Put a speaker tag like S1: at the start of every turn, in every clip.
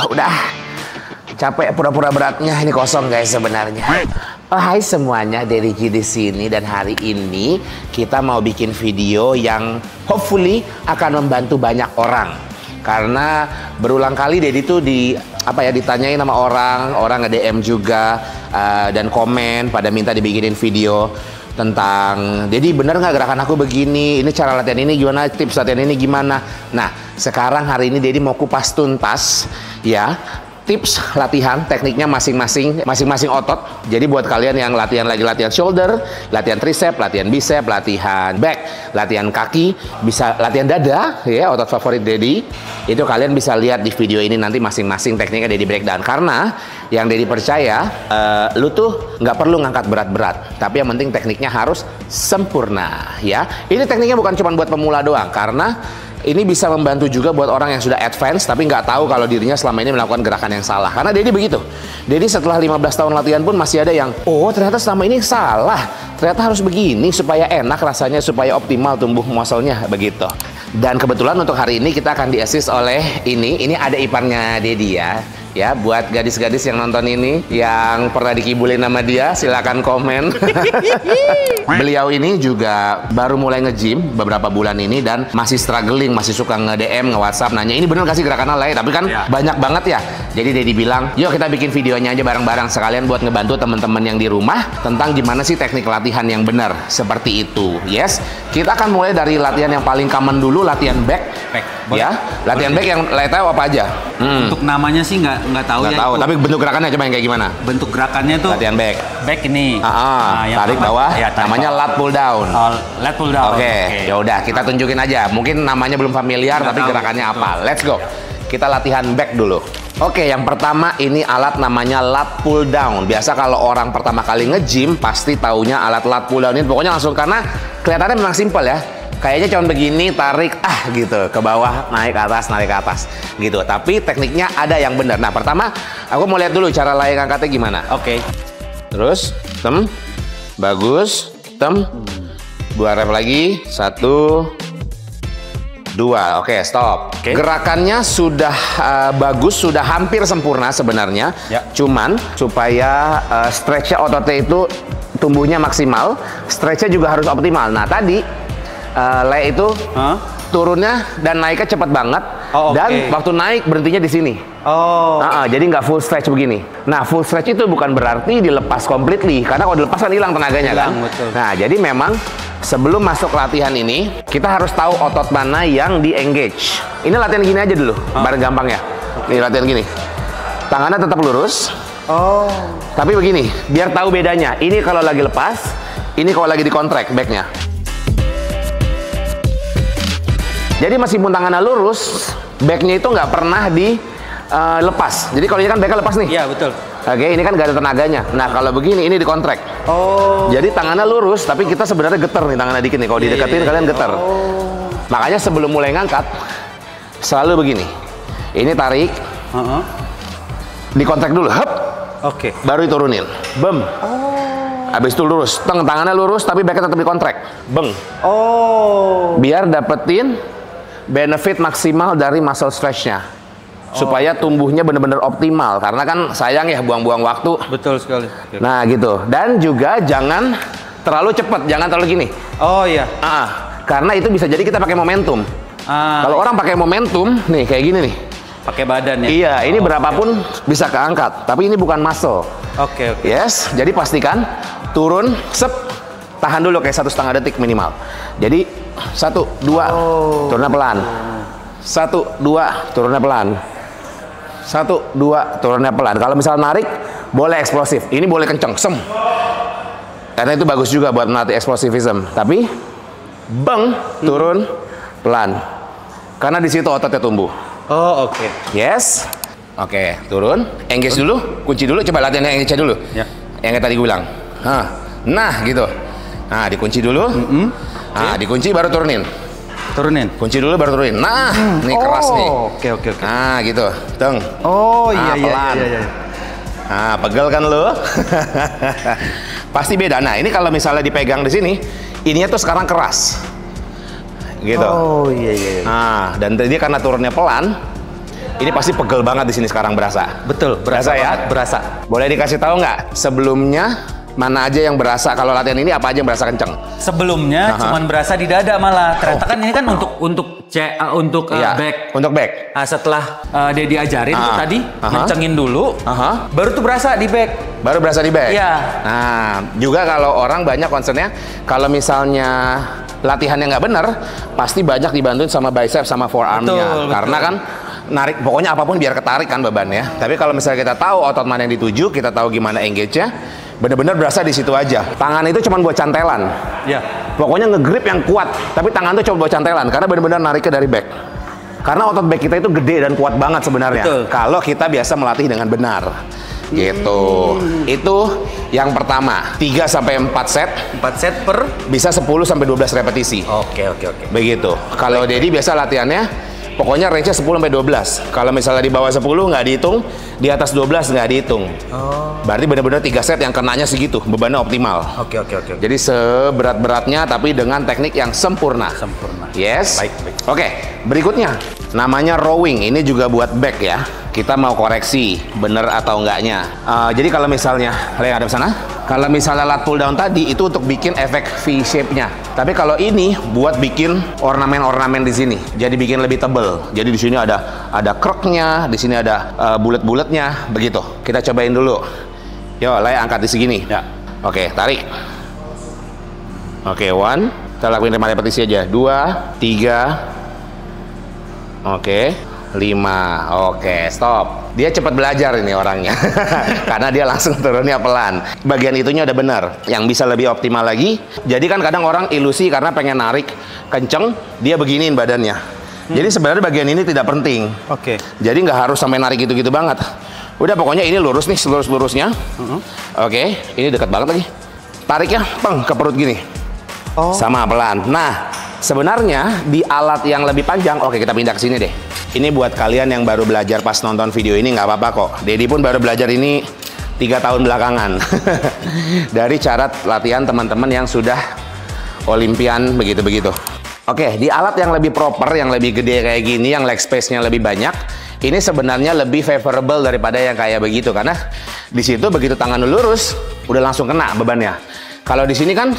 S1: Udah capek pura-pura beratnya, ini kosong guys sebenarnya. Oh, hai semuanya, Daddy G di sini dan hari ini kita mau bikin video yang hopefully akan membantu banyak orang. Karena berulang kali Daddy tuh ditanyain sama orang nge-DM juga dan komen pada minta dibikinin video tentang Daddy bener nggak gerakan aku begini, ini cara latihan ini gimana, tips latihan ini gimana. Nah sekarang hari ini Daddy mau kupas tuntas ya tips latihan, tekniknya masing-masing otot. Jadi buat kalian yang lagi latihan shoulder, latihan tricep, latihan bicep, latihan back, latihan kaki, bisa latihan dada ya, otot favorit Daddy. Itu kalian bisa lihat di video ini nanti masing-masing tekniknya Daddy breakdown. Karena yang Daddy percaya, lu tuh nggak perlu ngangkat berat-berat, tapi yang penting tekniknya harus sempurna ya. Ini tekniknya bukan cuma buat pemula doang, karena ini bisa membantu juga buat orang yang sudah advance tapi nggak tahu kalau dirinya selama ini melakukan gerakan yang salah. Karena Daddy begitu. Daddy setelah 15 tahun latihan pun masih ada yang, oh ternyata selama ini salah. Ternyata harus begini supaya enak rasanya, supaya optimal tumbuh muscle-nya begitu. Dan kebetulan untuk hari ini kita akan di-assist oleh ini ada iparnya Daddy ya. Ya, buat gadis-gadis yang nonton ini, yang pernah dikibulin sama dia, silakan komen. Beliau ini juga baru mulai nge-gym beberapa bulan ini dan masih struggling, masih suka nge-DM, nge-WhatsApp, nanya ini bener gak sih gerakan alay? Tapi kan banyak banget ya. Jadi Daddy bilang, yuk kita bikin videonya aja bareng-bareng sekalian buat ngebantu teman-teman yang di rumah tentang gimana sih teknik latihan yang benar seperti itu. Yes, kita akan mulai dari latihan yang paling common dulu, latihan back. Ya, latihan back yang tahu apa aja?
S2: Untuk namanya sih nggak tahu ya.
S1: Tahu, tapi bentuk gerakannya coba yang kayak gimana?
S2: Bentuk gerakannya tuh
S1: latihan back.
S2: Back ini.
S1: Tarik bawah. Ya, namanya lat pull down.
S2: Lat pull down.
S1: Oke. Ya udah, kita tunjukin aja. Mungkin namanya belum familiar tapi gerakannya apa. Let's go. Kita latihan back dulu. Oke, yang pertama ini alat namanya lat pull down. Biasa kalau orang pertama kali nge-gym pasti taunya alat lat pull down ini. Pokoknya langsung karena kelihatannya memang simpel ya. Kayaknya cuma begini, tarik, gitu, ke bawah, naik ke atas, gitu. Tapi tekniknya ada yang benar. Nah, pertama, aku mau lihat dulu cara layak angkatnya gimana.
S2: Oke.
S1: Terus, bagus, 2 rep lagi, 1, 2, oke, stop. Gerakannya sudah bagus, sudah hampir sempurna sebenarnya. Cuman, supaya stretch-nya ototnya itu tumbuhnya maksimal, stretch-nya juga harus optimal. Nah, tadi lay itu turunnya dan naiknya cepat banget, dan waktu naik berhentinya di sini. Jadi nggak full stretch begini. Nah, full stretch itu bukan berarti dilepas completely, karena kalau dilepas kan hilang tenaganya kan.
S2: Betul.
S1: Nah, jadi memang sebelum masuk latihan ini kita harus tahu otot mana yang di engage. Ini latihan gini aja dulu, bareng gampang ya. Nih latihan gini, tangannya tetap lurus. Tapi begini, biar tahu bedanya. Ini kalau lagi lepas, ini kalau lagi dikontract backnya. Jadi meskipun tangannya lurus, backnya itu nggak pernah dilepas. Jadi kalau ini kan backnya lepas nih.
S2: Iya, betul.
S1: Oke, ini kan nggak ada tenaganya. Nah, kalau begini, ini dikontrak. Jadi tangannya lurus, tapi kita sebenarnya geter nih, tangannya dikit nih. Kalau dideketin, kalian geter. Makanya sebelum mulai ngangkat, selalu begini. Ini tarik. Dikontrak dulu, hop. Baru diturunin. Bem. Habis itu lurus. Tangannya lurus, tapi backnya tetap dikontrak. Beng. Biar dapetin benefit maksimal dari muscle stretch-nya. Supaya tumbuhnya benar-benar optimal. Karena kan sayang ya buang-buang waktu.
S2: Betul sekali.
S1: Nah gitu. Dan juga jangan terlalu cepat, jangan terlalu gini. Karena itu bisa jadi kita pakai momentum. Kalau orang pakai momentum, nih kayak gini nih.
S2: Pakai badan ya?
S1: Iya, ini berapapun bisa keangkat. Tapi ini bukan muscle. Yes, jadi pastikan turun, tahan dulu kayak 1,5 detik minimal. Jadi 1, 2, turunnya pelan. 1, 2, turunnya pelan. 1, 2, turunnya pelan. Kalau misal narik, boleh eksplosif. Ini boleh kenceng, karena itu bagus juga buat melatih explosivism. Tapi, turun, pelan. Karena di situ ototnya tumbuh. Yes. Turun, engage dulu, kunci dulu. Coba latihan yang engage dulu. Yang tadi gue bilang. Nah, gitu. Nah, dikunci dulu. Nah, dikunci baru turunin. Kunci dulu baru turunin. Nah, nih keras nih. Nah, gitu. Pelan. Nah, pegel kan lo? Pasti beda. Nah, ini kalau misalnya dipegang di sini, ininya tuh sekarang keras. Gitu. Nah, dan tadi karena turunnya pelan, Ini pasti pegel banget di sini sekarang berasa.
S2: Betul,
S1: Berasa ya?
S2: banget, berasa.
S1: Boleh dikasih tahu nggak sebelumnya mana aja yang berasa kalau latihan ini apa aja yang berasa kenceng?
S2: Sebelumnya cuman berasa di dada malah. Ternyata kan ini kan untuk
S1: Iya,
S2: back.
S1: Untuk back.
S2: Nah, setelah dia diajarin tuh tadi kencengin dulu, baru tuh berasa di back.
S1: Baru berasa di back.
S2: Iya.
S1: Nah, juga kalau orang banyak concernnya kalau misalnya latihannya nggak bener, pasti banyak dibantuin sama bicep sama forearmnya.
S2: Betul,
S1: Karena kan narik, pokoknya apapun biar ketarik kan bebannya. Tapi kalau misalnya kita tahu otot mana yang dituju, kita tahu gimana engage-nya, bener-bener berasa di situ aja. Tangan itu cuma buat cantelan.
S2: Ya.
S1: Pokoknya nge-grip yang kuat, tapi tangan tuh coba buat cantelan karena bener-bener nariknya dari back. Karena otot back kita itu gede dan kuat banget sebenarnya.
S2: Betul.
S1: Kalau kita biasa melatih dengan benar. Gitu. Itu yang pertama. 3 sampai 4 set.
S2: 4 set per.
S1: Bisa 10 sampai 12 repetisi.
S2: Oke.
S1: Begitu. Kalau Dedi biasa latihannya pokoknya range-nya 10 sampai 12. Kalau misalnya di bawah 10 nggak dihitung, di atas 12 nggak dihitung. Berarti benar-benar 3 set yang kenanya segitu, bebannya optimal.
S2: Oke.
S1: Jadi seberat-beratnya tapi dengan teknik yang sempurna. Yes.
S2: Baik.
S1: Oke, berikutnya namanya rowing. Ini juga buat back ya. Kita mau koreksi bener atau enggaknya. Jadi kalau misalnya yang ada di sana, kalau misalnya lat pull down tadi itu untuk bikin efek V shape-nya. Tapi kalau ini buat bikin ornamen-ornamen di sini. Jadi bikin lebih tebel. Jadi di sini ada kroknya, di sini ada bulat-bulatnya, begitu. Kita cobain dulu. Yo, Lay angkat di segini.
S2: Ya.
S1: Oke, tarik. Oke, 1. Kita lakuin 5 repetisi aja. 2, 3. Oke, 5. Oke, stop. Dia cepat belajar ini orangnya. Karena dia langsung turunnya pelan. Bagian itunya udah bener. Yang bisa lebih optimal lagi. Jadi kan kadang orang ilusi karena pengen narik kenceng, dia beginiin badannya. Jadi sebenarnya bagian ini tidak penting.
S2: Oke.
S1: Jadi nggak harus sampai narik gitu-gitu banget. Udah pokoknya ini lurus nih, lurus-lurusnya. Oke, ini dekat banget lagi. Tariknya, peng, ke perut gini. Sama pelan. Nah, sebenarnya di alat yang lebih panjang, oke kita pindah ke sini deh. Ini buat kalian yang baru belajar pas nonton video ini nggak apa-apa kok. Dedi pun baru belajar ini 3 tahun belakangan. Dari cara latihan teman-teman yang sudah olimpian begitu-begitu. Oke, di alat yang lebih proper, yang lebih gede kayak gini, yang leg space-nya lebih banyak, ini sebenarnya lebih favorable daripada yang kayak begitu. Karena di situ begitu tangan lurus, udah langsung kena bebannya. Kalau di sini kan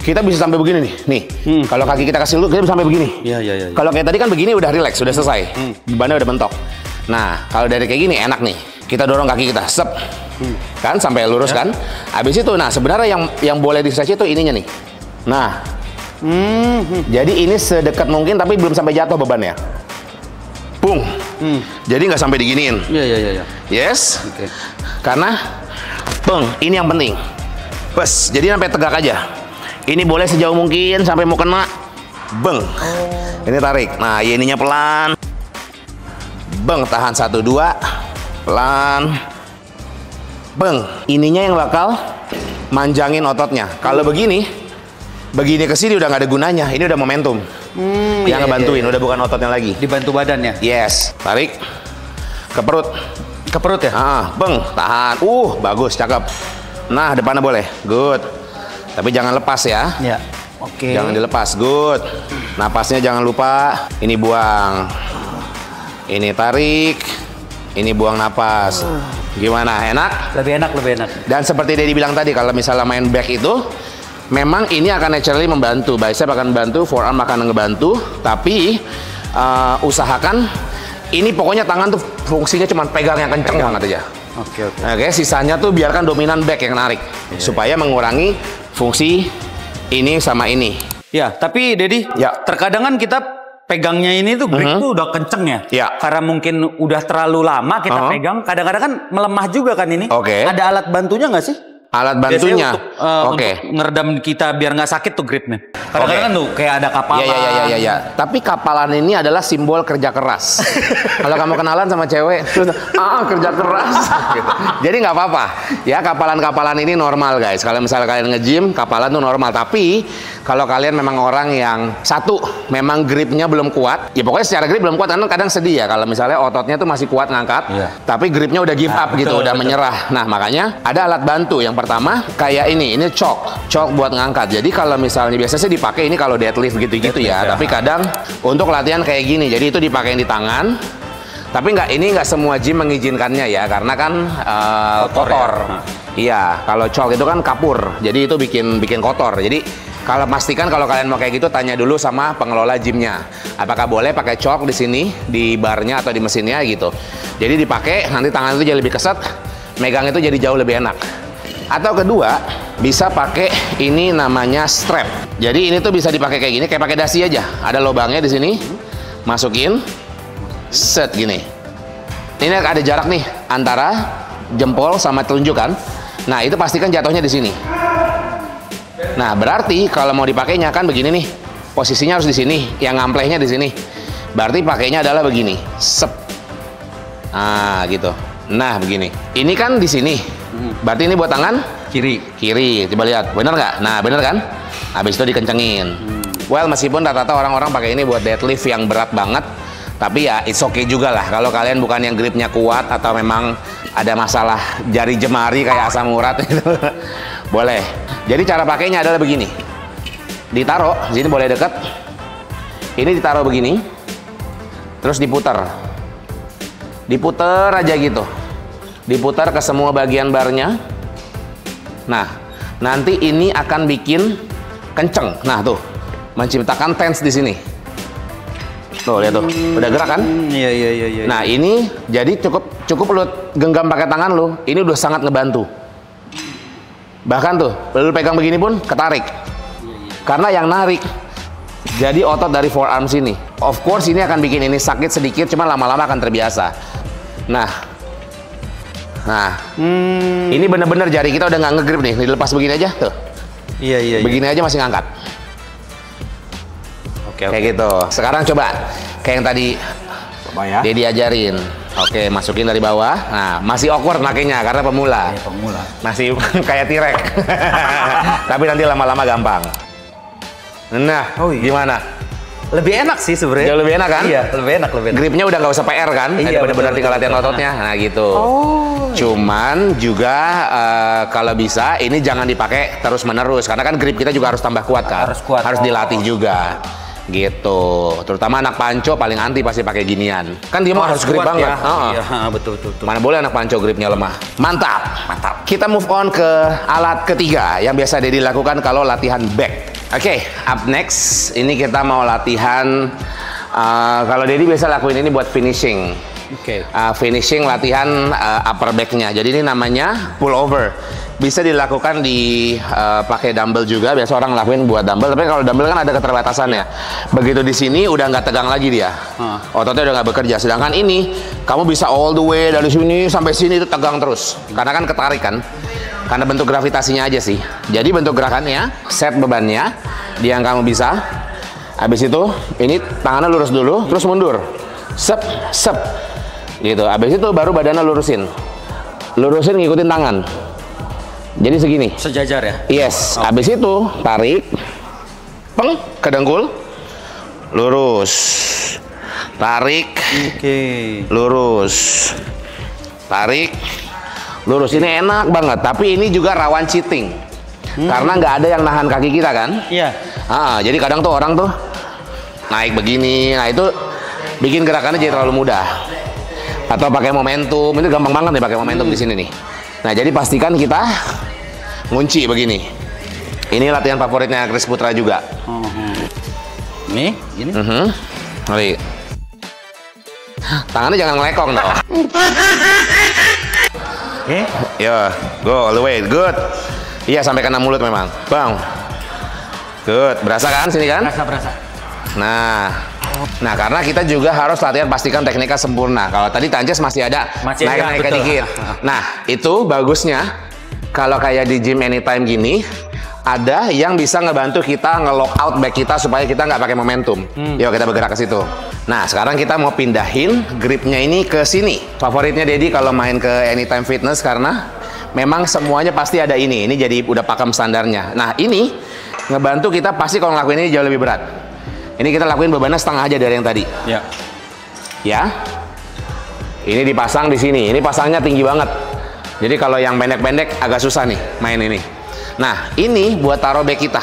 S1: kita bisa sampai begini nih. Kalau kaki kita kasih dulu, kita bisa sampai begini.
S2: Iya.
S1: Kalau kayak tadi kan begini udah relax, udah selesai. Bebannya udah mentok. Nah, kalau dari kayak gini enak nih. Kita dorong kaki kita, sep. Kan sampai lurus kan. Habis itu, nah sebenarnya yang boleh di-stretch itu ininya nih. Nah. Jadi ini sedekat mungkin tapi belum sampai jatuh bebannya. Pung. Jadi nggak sampai diginiin.
S2: Iya.
S1: Yes.
S2: Oke.
S1: Karena, pung, ini yang penting. Bes, jadi sampai tegak aja. Ini boleh sejauh mungkin sampai mau kena. Beng. Ini tarik. Nah, ininya pelan. Beng, tahan 1, 2. Pelan. Beng. Ininya yang bakal manjangin ototnya. Kalau begini ke sini udah nggak ada gunanya. Ini udah momentum. Yang ngebantuin, udah bukan ototnya lagi.
S2: Dibantu badannya.
S1: Yes. Tarik. Ke perut.
S2: Ke perut ya?
S1: Beng. Tahan. Bagus, cakep. Nah, depannya boleh. Good. Tapi jangan lepas ya.
S2: Ya. Oke.
S1: Jangan dilepas. Good. Napasnya jangan lupa. Ini buang. Ini tarik. Ini buang napas. Gimana? Enak?
S2: Lebih enak.
S1: Dan seperti Dedi bilang tadi, kalau misalnya main back itu, memang ini akan naturally membantu. Bicep akan membantu, forearm akan ngebantu. Tapi usahakan ini pokoknya tangan tuh fungsinya cuma pegang yang kenceng banget aja.
S2: Oke.
S1: Oke, sisanya tuh biarkan dominan back yang narik. Supaya mengurangi fungsi ini sama ini.
S2: Ya, tapi Dedi, terkadang kan kita pegangnya ini tuh grip tuh udah kenceng ya.
S1: Ya.
S2: Karena mungkin udah terlalu lama kita pegang, kadang-kadang kan melemah juga kan ini.
S1: Oke.
S2: Ada alat bantunya nggak sih?
S1: Alat bantunya?
S2: Untuk ngeredam kita biar nggak sakit tuh gripnya. Kadang-kadang kan tuh kayak ada kapalan.
S1: Iya. Tapi kapalan ini adalah simbol kerja keras. Kalau kamu kenalan sama cewek, kerja keras. Gitu. Jadi nggak apa-apa. Ya, kapalan-kapalan ini normal guys. Kalau misalnya kalian nge-gym, kapalan tuh normal. Tapi kalau kalian memang orang yang satu, memang gripnya belum kuat. Ya pokoknya secara grip belum kuat. Karena kadang sedih ya. Kalau misalnya ototnya tuh masih kuat ngangkat. Tapi gripnya udah give up gitu, udah menyerah. Nah makanya ada alat bantu. Yang pertama kayak ini chalk buat ngangkat. Jadi kalau misalnya biasanya sih dipakai ini kalau deadlift gitu-gitu ya. Tapi kadang untuk latihan kayak gini, jadi itu dipakai di tangan, Tapi ini nggak semua gym mengizinkannya ya, karena kan kotor. Ya? Iya, kalau chalk itu kan kapur, jadi itu bikin kotor. Jadi kalau pastikan kalau kalian mau kayak gitu, tanya dulu sama pengelola gymnya. Apakah boleh pakai chalk di sini, di barnya atau di mesinnya gitu. Jadi dipakai, nanti tangan itu jadi lebih keset, megang itu jadi jauh lebih enak. Atau kedua, bisa pakai ini namanya strap. Jadi ini tuh bisa dipakai kayak gini, kayak pakai dasi aja. Ada lubangnya di sini, masukin, set gini. Ini ada jarak nih antara jempol sama telunjuk kan. Nah itu pastikan jatuhnya di sini. Nah berarti kalau mau dipakainya kan begini nih, posisinya harus di sini, yang ngamplehnya di sini. Berarti pakainya adalah begini, sep. Nah gitu. Nah begini. Ini kan di sini. Berarti ini buat tangan kiri. Coba lihat, bener nggak? Nah bener kan? Habis itu dikencengin. Well, meskipun rata-rata orang-orang pakai ini buat deadlift yang berat banget, tapi ya it's okay juga lah. Kalau kalian bukan yang gripnya kuat atau memang ada masalah jari jemari kayak asam urat itu, boleh. Jadi cara pakainya adalah begini. Ditaruh, sini boleh deket. Ini ditaruh begini, terus diputar. Diputar aja gitu. Diputar ke semua bagian barnya. Nah, nanti ini akan bikin kenceng. Nah, tuh. Menciptakan tense di sini. Tuh, lihat tuh. Udah gerak kan?
S2: Iya.
S1: Nah, ini jadi cukup lu genggam pakai tangan lu. Ini udah sangat ngebantu. Bahkan tuh, lu pegang begini pun ketarik. Karena yang narik jadi otot dari forearm sini. Of course ini akan bikin ini sakit sedikit, cuma lama-lama akan terbiasa. Nah, ini bener-bener jari kita udah nggak ngegrip nih. Dilepas begini aja tuh.
S2: Iya.
S1: Begini aja masih ngangkat.
S2: Oke.
S1: Kayak gitu. Sekarang coba kayak yang tadi
S2: ya.
S1: dia diajarin. Oke, masukin dari bawah. Nah, masih awkward makanya karena pemula.
S2: Iya, pemula.
S1: Masih kayak T-Rex. Tapi nanti lama-lama gampang. Nah, gimana?
S2: Lebih enak sih sebenarnya.
S1: Jauh lebih enak kan?
S2: Iya, lebih enak.
S1: Gripnya udah nggak usah PR kan?
S2: Iya,
S1: bener-bener tinggal latihan ototnya. Nah gitu. Cuman juga kalau bisa ini jangan dipakai terus-menerus karena kan grip kita juga harus tambah kuat kan?
S2: Harus kuat.
S1: Harus dilatih juga. Gitu. Terutama anak panco paling anti pasti pakai ginian. Kan dia mah harus grip banget.
S2: Ya. Iya, betul.
S1: Mana boleh anak panco gripnya lemah. Mantap. Kita move on ke alat ketiga yang biasa Dedi lakukan kalau latihan back. Oke, up next ini kita mau latihan. Kalau Dedi biasa lakuin ini buat finishing.
S2: Oke.
S1: Finishing latihan upper back-nya. Jadi ini namanya pull over. Bisa dilakukan di pakai dumbbell juga. Biasa orang lakuin buat dumbbell. Tapi kalau dumbbell kan ada keterbatasannya. Begitu di sini udah nggak tegang lagi dia. Ototnya udah nggak bekerja. Sedangkan ini kamu bisa all the way dari sini sampai sini itu tegang terus. Karena kan ketarik kan. Karena bentuk gravitasinya aja sih. Jadi bentuk gerakannya, set bebannya, yang kamu bisa. Habis itu, ini tangannya lurus dulu, terus mundur. Sep. Gitu. Habis itu baru badannya lurusin. Lurusin ngikutin tangan. Jadi segini.
S2: Sejajar ya?
S1: Yes. Habis itu, tarik. Peng, ke dengkul. Lurus. Tarik. Lurus. Tarik. Lurus. Ini enak banget, tapi ini juga rawan cheating. Karena nggak ada yang nahan kaki kita kan?
S2: Iya.
S1: Jadi kadang tuh orang tuh naik begini, nah itu bikin gerakannya jadi terlalu mudah. Atau pakai momentum, itu gampang banget nih pakai momentum di sini nih. Nah jadi pastikan kita ngunci begini. Ini latihan favoritnya Chris Putra juga.
S2: Nih, gini.
S1: Mari. Tangannya jangan ngelekong dong.
S2: Oke.
S1: Ya, go all the way, good. Iya sampai kena mulut memang, bang. Good, berasa kan sini kan?
S2: Berasa.
S1: Nah, karena kita juga harus latihan pastikan tekniknya sempurna. Kalau tadi Tances masih ada naik-naik dikit. Nah, itu bagusnya kalau kayak di gym anytime gini, ada yang bisa ngebantu kita nge-lock out back kita supaya kita nggak pakai momentum. Yuk kita bergerak ke situ. Nah, sekarang kita mau pindahin gripnya ini ke sini. Favoritnya Dedi kalau main ke Anytime Fitness karena memang semuanya pasti ada ini. Ini jadi udah pakem standarnya. Nah, ini ngebantu kita pasti kalau ngelakuin ini jauh lebih berat. Ini kita lakuin bebannya setengah aja dari yang tadi. Ya. Ini dipasang di sini. Ini pasangnya tinggi banget. Jadi kalau yang pendek-pendek agak susah nih main ini. Nah, ini buat taruh back kita.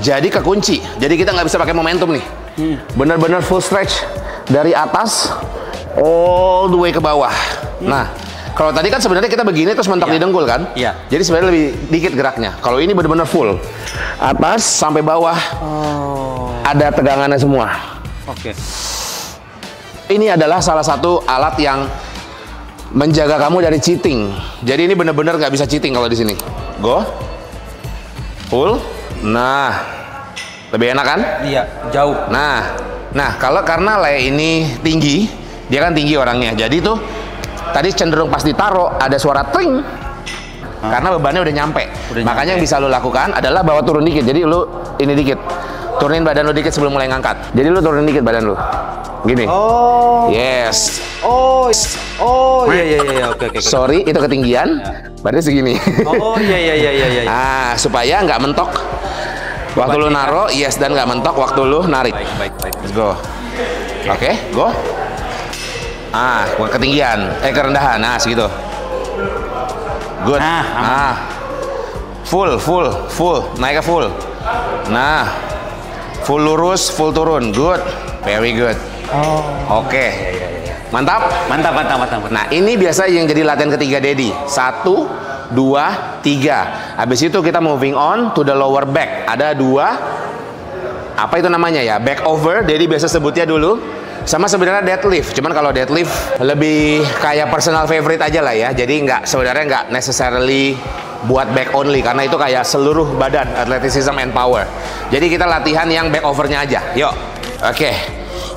S1: Jadi kekunci. Jadi kita nggak bisa pakai momentum nih. Bener-bener full stretch dari atas all the way ke bawah. Nah, kalau tadi kan sebenarnya kita begini terus mentok di dengkul kan?
S2: Iya.
S1: Jadi sebenarnya lebih dikit geraknya. Kalau ini benar-benar full. Atas sampai bawah. Ada tegangannya semua.
S2: Oke.
S1: Ini adalah salah satu alat yang menjaga kamu dari cheating. Jadi ini benar-benar nggak bisa cheating kalau di sini. Go. Full. Nah. Lebih enak kan?
S2: Iya, jauh.
S1: Nah kalau karena Le ini tinggi, dia kan tinggi orangnya. Jadi tuh tadi cenderung pas ditaruh ada suara tring. Karena bebannya udah nyampe. Makanya yang bisa lo lakukan adalah bawa turun dikit. Jadi lo ini dikit. Turunin badan lo dikit sebelum mulai ngangkat. Jadi lo turunin dikit badan lo. Gini.
S2: Oh.
S1: Yes.
S2: Oh, iya, oke.
S1: Sorry, itu ketinggian. Berarti segini.
S2: Oh, iya.
S1: Ah, supaya nggak mentok. Waktu lu naro, yes, dan nggak mentok waktu lu narik.
S2: Baik.
S1: Let's go. Oke, go. Ah, ketinggian, kerendahan. Nah, segitu. Good. Full. Naik ke full. Nah, full lurus, full turun. Good. Very good. Oke. Mantap. Nah, ini biasa yang jadi latihan ketiga Dedi. 1, 2, 3. Habis itu kita moving on to the lower back. Ada 2. Apa itu namanya ya? Back over. Dedi biasa sebutnya dulu. Sama sebenarnya deadlift. Cuman kalau deadlift lebih kayak personal favorite aja lah ya. Jadi sebenarnya nggak necessarily buat back only karena itu kayak seluruh badan, athleticism and power. Jadi kita latihan yang back overnya aja. Yuk. Oke.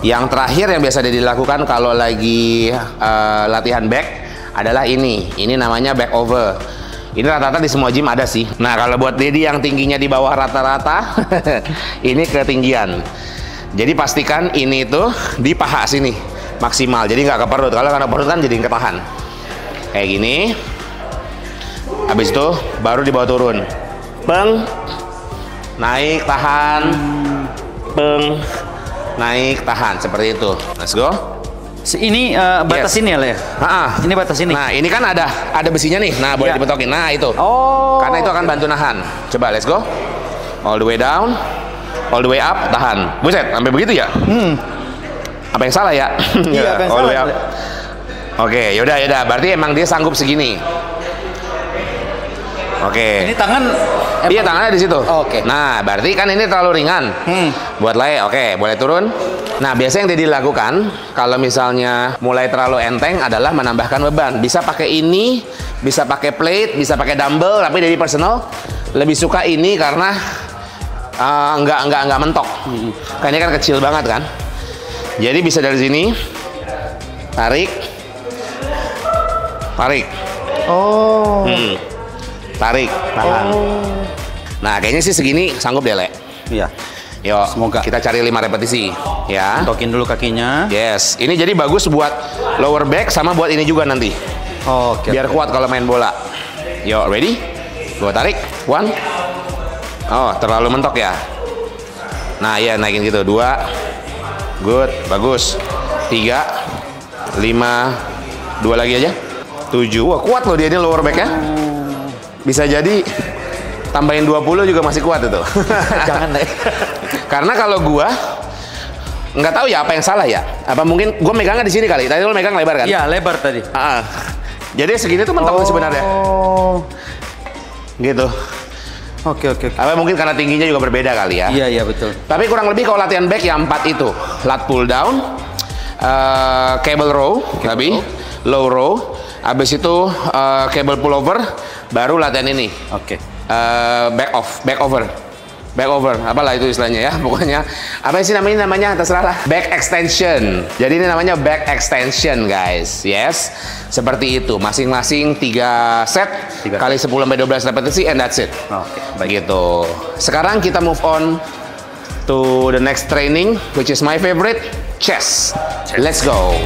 S1: Yang terakhir yang biasa dilakukan kalau lagi latihan back adalah ini. Ini namanya back over. Ini rata-rata di semua gym ada sih. Nah, kalau buat Dedi yang tingginya di bawah rata-rata, ini ketinggian. Jadi pastikan ini tuh di paha sini maksimal. Jadi nggak ke perut. Kalau karena perut kan jadi ketahan. Kayak gini. Habis itu baru dibawa turun. Peng. Naik, tahan. Peng. Naik, tahan. Seperti itu. Let's go.
S2: Ini batas ini ya, Le? Ini batas ini.
S1: Nah, ini kan ada besinya nih. Nah, boleh dibetokin. Nah, itu. Karena itu akan bantu nahan. Coba, let's go. All the way down. All the way up, tahan. Buset, sampai begitu ya? Apa yang salah ya?
S2: Iya, apa yang
S1: all
S2: salah.
S1: The way up. Oke, yaudah. Berarti emang dia sanggup segini. Oke.
S2: Ini tangan.
S1: Iya, tangannya di situ.
S2: Oke.
S1: Nah, berarti kan ini terlalu ringan. Buat Le, oke, boleh turun. Nah, biasanya yang Dedi lakukan kalau misalnya mulai terlalu enteng adalah menambahkan beban. Bisa pakai ini, bisa pakai plate, bisa pakai dumbbell. Tapi Dedi personal lebih suka ini karena nggak mentok. Kayaknya kan kecil banget kan. Jadi bisa dari sini, tarik. Tarik, tahan. Nah, kayaknya sih segini sanggup deh, Le.
S2: Iya.
S1: Yuk,
S2: semoga.
S1: Kita cari 5 repetisi, ya.
S2: Tokin dulu kakinya.
S1: Yes, ini jadi bagus buat lower back sama buat ini juga nanti.
S2: Oke.
S1: Biar kuat kalau main bola. Yuk, ready? Gua tarik. 1. Oh, terlalu mentok ya. Nah, iya naikin gitu. 2. Good, bagus. 3, 5, 2 lagi aja. 7. Wah, kuat loh dia ini lower back ya. Bisa jadi tambahin 20 juga masih kuat itu.
S2: Jangan deh.
S1: Karena kalau gua nggak tahu ya apa yang salah ya. Apa mungkin gua megangnya di sini kali. Tadi lo megang lebar kan?
S2: Iya, lebar tadi.
S1: Jadi segini tuh mentok sebenarnya. Gitu.
S2: Oke.
S1: Apa mungkin karena tingginya juga berbeda kali ya?
S2: Iya, betul.
S1: Tapi kurang lebih kalau latihan back ya 4 itu. Lat pull down, cable row, low row, habis itu cable pull over, baru latihan ini.
S2: Oke.
S1: Back over, apalah itu istilahnya ya, pokoknya apa sih namanya terserah lah. Back extension. Jadi ini namanya back extension guys. Yes, seperti itu. Masing-masing 3 set kali 10 sampai 12 repetisi and that's it.
S2: Oke, baik.
S1: Gitu. Sekarang kita move on to the next training, which is my favorite, chest. Let's go.